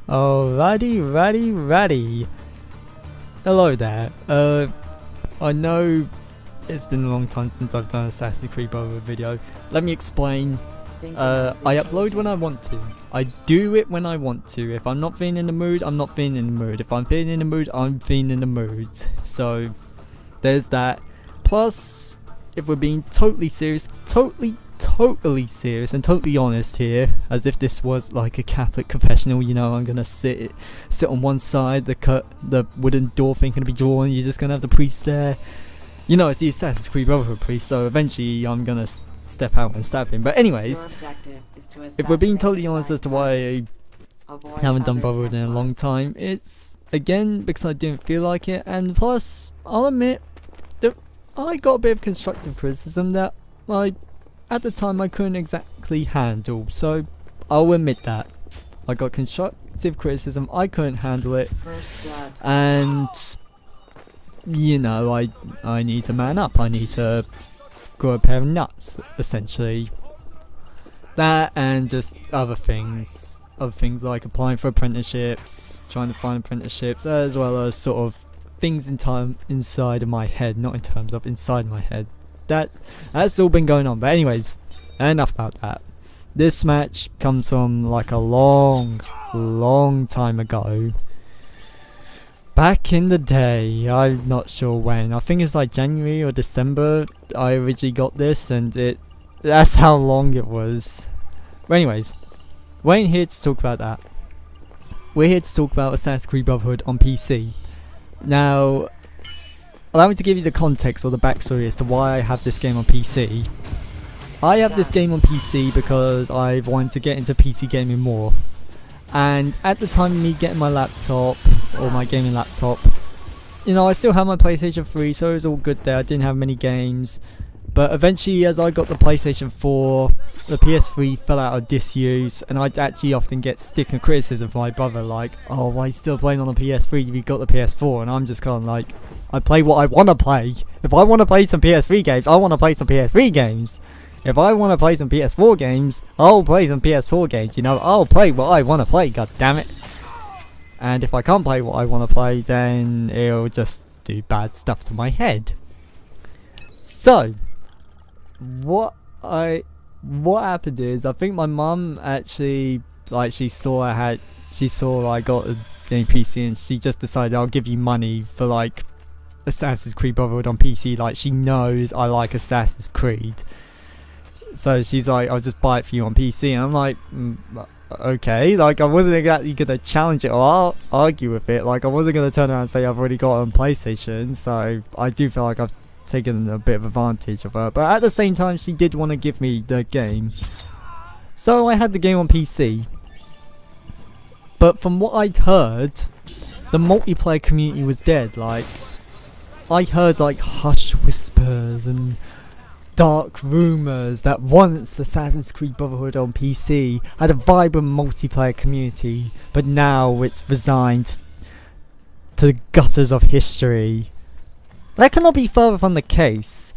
Righty. Hello there. I know it's been a long time since I've done an Assassin's Creed Brotherhood video. Let me explain. I upload when I want to. I do it when I want to. If I'm not feeling in the mood, I'm not feeling in the mood. If I'm feeling in the mood, I'm feeling in the mood. So, there's that. Plus, if we're being totally serious, totally serious and totally honest here, as if this was like a Catholic confessional, you know, I'm gonna sit on one side, the wooden door thing gonna be drawn, you're just gonna have the priest there. You know, it's the Assassin's Creed Brotherhood priest, so eventually I'm gonna step out and stab him. But anyways, if we're being totally honest as to why I haven't done Brotherhood in a long time, it's again because I didn't feel like it, and plus I'll admit that I got a bit of constructive criticism that at the time I couldn't exactly handle, so I'll admit that. I got constructive criticism, I couldn't handle it, and you know, I need to man up, I need to grow a pair of nuts, essentially. That and just other things like applying for apprenticeships, trying to find apprenticeships, as well as sort of things inside of my head, not in terms of inside my head. That's all been going on. But anyways, enough about that. This match comes from like a long time ago. Back in the day, I'm not sure when. I think it's like January or December I originally got this, and that's how long it was. But anyways, we ain't here to talk about that. We're here to talk about Assassin's Creed Brotherhood on PC. Now, allow me to give you the context or the backstory as to why I have this game on PC. I have this game on PC because I've wanted to get into PC gaming more. And at the time of me getting my laptop, or my gaming laptop, you know, I still had my PlayStation 3, so it was all good there. I didn't have many games. But eventually, as I got the PlayStation 4, the PS3 fell out of disuse, and I'd actually often get stick and criticism from my brother, like, oh, why are you still playing on the PS3? You got the PS4, and I'm just kind of like, I play what I want to play. If I want to play some PS3 games, I want to play some PS3 games. If I want to play some PS4 games, I'll play some PS4 games, you know, I'll play what I want to play, god damn it. And if I can't play what I want to play, then it'll just do bad stuff to my head. So, what happened is, I think my mum actually, like, she saw I got a PC, and she just decided, I'll give you money for like Assassin's Creed Brotherhood on PC. Like, she knows I like Assassin's Creed, so she's like, I'll just buy it for you on PC. And I'm like, okay. Like, I wasn't exactly gonna challenge it or argue with it. Like, I wasn't gonna turn around and say I've already got it on PlayStation. So I do feel like I've taken a bit of advantage of her, but at the same time she did want to give me the game, so I had the game on PC. But from what I'd heard, the multiplayer community was dead. Like, I heard like hush whispers and dark rumours that once Assassin's Creed Brotherhood on PC had a vibrant multiplayer community, but now it's resigned to the gutters of history. That cannot be further from the case.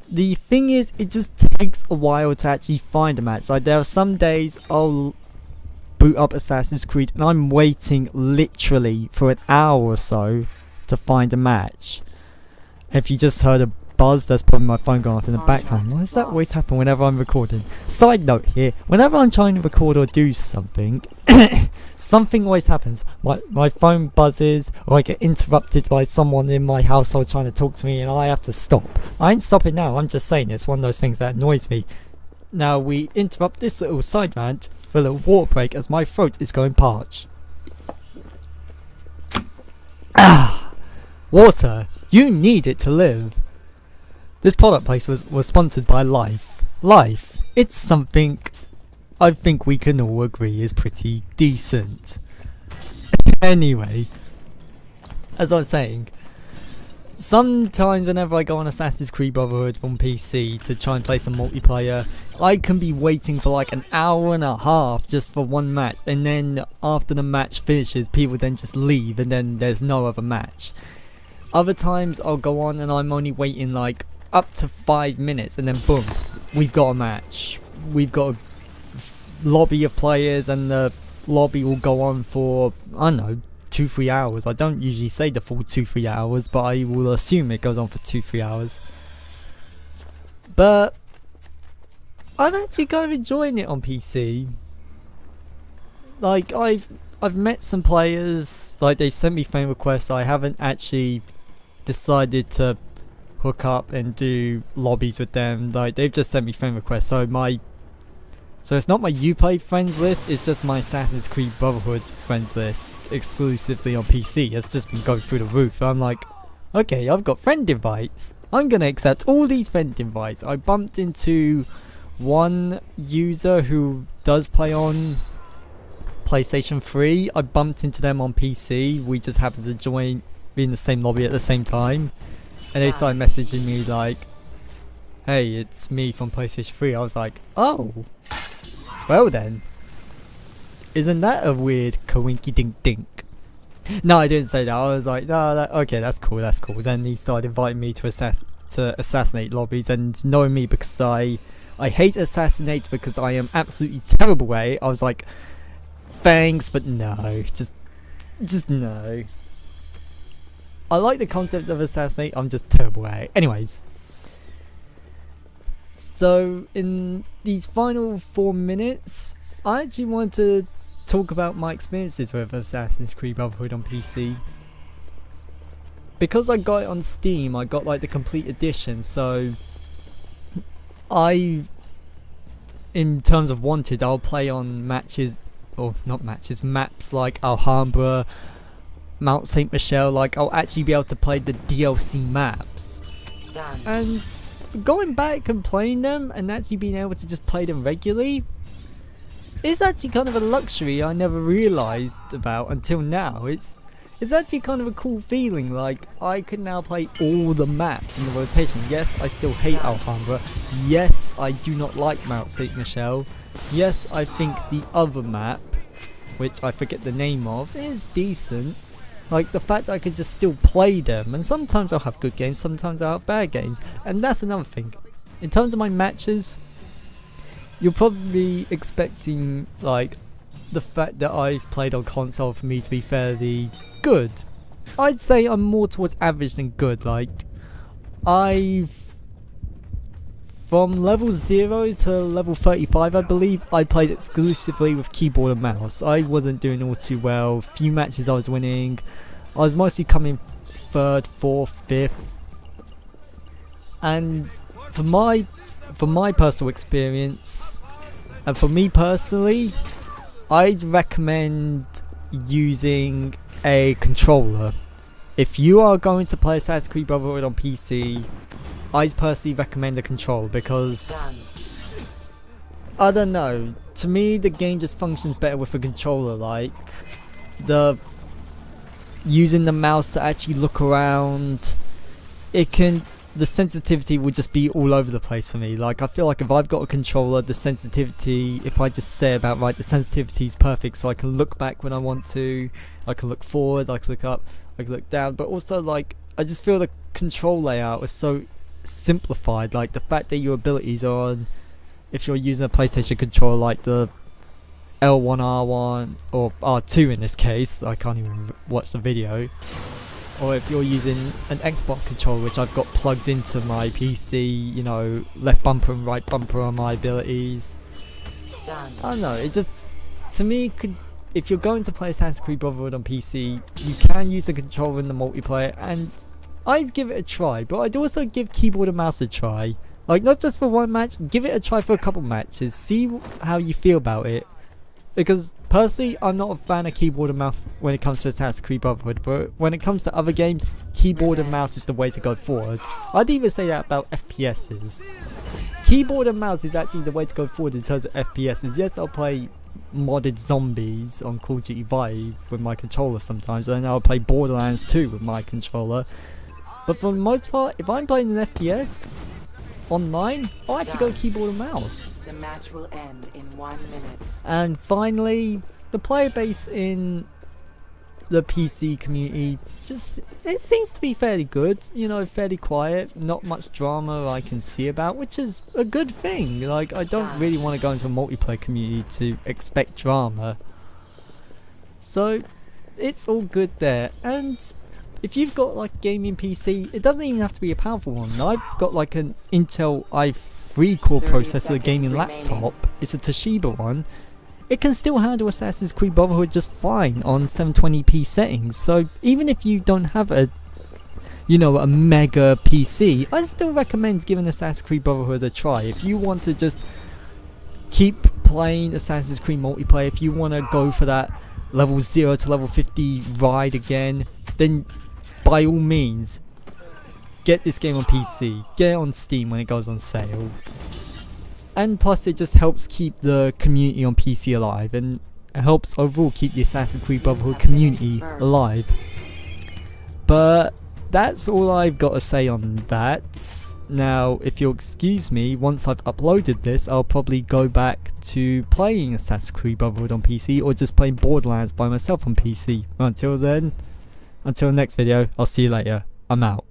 The thing is, it just takes a while to actually find a match. Like, there are some days I'll boot up Assassin's Creed and I'm waiting literally for an hour or so to find a match. If you just heard a buzz, that's probably my phone going off in the background. Why does that always happen whenever I'm recording? Side note here, whenever I'm trying to record or do something, something always happens. My phone buzzes, or I get interrupted by someone in my household trying to talk to me, and I have to stop. I ain't stopping now, I'm just saying it's one of those things that annoys me. Now we interrupt this little side rant for a little water break as my throat is going parched. Water! You need it to live! This product place was sponsored by Life. Life, it's something I think we can all agree is pretty decent. Anyway, as I was saying, sometimes whenever I go on Assassin's Creed Brotherhood on PC to try and play some multiplayer, I can be waiting for like an hour and a half just for one match, and then after the match finishes, people then just leave and then there's no other match. Other times I'll go on and I'm only waiting like up to 5 minutes, and then boom, we've got a match. We've got a lobby of players, and the lobby will go on for, I don't know, 2-3 hours. I don't usually say the full 2-3 hours, but I will assume it goes on for 2-3 hours. But I'm actually kind of enjoying it on PC. Like, I've met some players, like they sent me friend requests. I haven't actually decided to hook up and do lobbies with them. Like, they've just sent me friend requests. So it's not my Uplay friends list, it's just my Assassin's Creed Brotherhood friends list exclusively on PC. It's just been going through the roof. I'm like, okay, I've got friend invites. I'm gonna accept all these friend invites. I bumped into one user who does play on PlayStation 3. I bumped into them on PC. We just happened to be in the same lobby at the same time. And they started messaging me like, hey, it's me from PlayStation 3. I was like, oh, well then. Isn't that a weird coinky dink dink? No, I didn't say that. I was like, no, okay, that's cool, that's cool. Then he started inviting me to assassinate lobbies, and knowing me, because I hate assassinate because I am absolutely terrible at it. I was like, thanks, but no, just no. I like the concept of assassinate, I'm just terrible at it. Anyways. So, in these final 4 minutes, I actually want to talk about my experiences with Assassin's Creed Brotherhood on PC. Because I got it on Steam, I got like the complete edition, so in terms of wanted, I'll play on maps like Alhambra, Mount St. Michel. Like, I'll actually be able to play the DLC maps. And going back and playing them and actually being able to just play them regularly is actually kind of a luxury I never realised about until now. It's actually kind of a cool feeling. Like, I can now play all the maps in the rotation. Yes, I still hate Alhambra. Yes, I do not like Mount St. Michel. Yes, I think the other map, which I forget the name of, is decent. Like, the fact that I could just still play them, and sometimes I'll have good games, sometimes I'll have bad games, and that's another thing. In terms of my matches, you're probably expecting, like, the fact that I've played on console for me to be fairly good. I'd say I'm more towards average than good. Like, from level 0 to level 35, I believe, I played exclusively with keyboard and mouse. I wasn't doing all too well. Few matches I was winning. I was mostly coming 3rd, 4th, 5th. And for my personal experience, and for me personally, I'd recommend using a controller. If you are going to play Assassin's Creed Brotherhood on PC, I'd personally recommend a controller, because I don't know, to me the game just functions better with a controller. Like, using the mouse to actually look around, the sensitivity will just be all over the place for me. Like, I feel like if I've got a controller, the sensitivity, if I just say about right, the sensitivity is perfect, so I can look back when I want to, I can look forward, I can look up, I can look down, but also, like, I just feel the control layout is so simplified. Like, the fact that your abilities are on, if you're using a PlayStation controller, like the L1, R1, or R2 in this case, I can't even watch the video, or if you're using an Xbox controller, which I've got plugged into my PC, you know, left bumper and right bumper on my abilities. I don't know, it just, to me, if you're going to play Assassin's Creed Brotherhood on PC, you can use the controller in the multiplayer, and I'd give it a try, but I'd also give keyboard and mouse a try. Like, not just for one match, give it a try for a couple matches, see how you feel about it. Because, personally, I'm not a fan of keyboard and mouse when it comes to Assassin's Creed Brotherhood, but when it comes to other games, keyboard and mouse is the way to go forward. I'd even say that about FPSs. Keyboard and mouse is actually the way to go forward in terms of FPSs. Yes, I'll play modded zombies on Call of Duty Vive with my controller sometimes, and I'll play Borderlands 2 with my controller. But for the most part, if I'm playing an FPS online, I'll actually go keyboard and mouse. The match will end in 1 minute. And finally, the player base in the PC community, it seems to be fairly good, you know, fairly quiet, not much drama I can see about, which is a good thing. Like, I don't really want to go into a multiplayer community to expect drama. So it's all good there. And if you've got like gaming PC, it doesn't even have to be a powerful one. I've got like an Intel i3 core 30 processor gaming seconds laptop. It's a Toshiba one. It can still handle Assassin's Creed Brotherhood just fine on 720p settings. So even if you don't have a a mega PC, I still recommend giving Assassin's Creed Brotherhood a try. If you want to just keep playing Assassin's Creed multiplayer, if you want to go for that level 0 to level 50 ride again, then by all means get this game on PC, get it on Steam when it goes on sale. And plus it just helps keep the community on PC alive, and it helps overall keep the Assassin's Creed Brotherhood community alive. But that's all I've got to say on that. Now, if you'll excuse me, once I've uploaded this, I'll probably go back to playing Assassin's Creed Brotherhood on PC, or just playing Borderlands by myself on PC. Until then, until next video, I'll see you later. I'm out.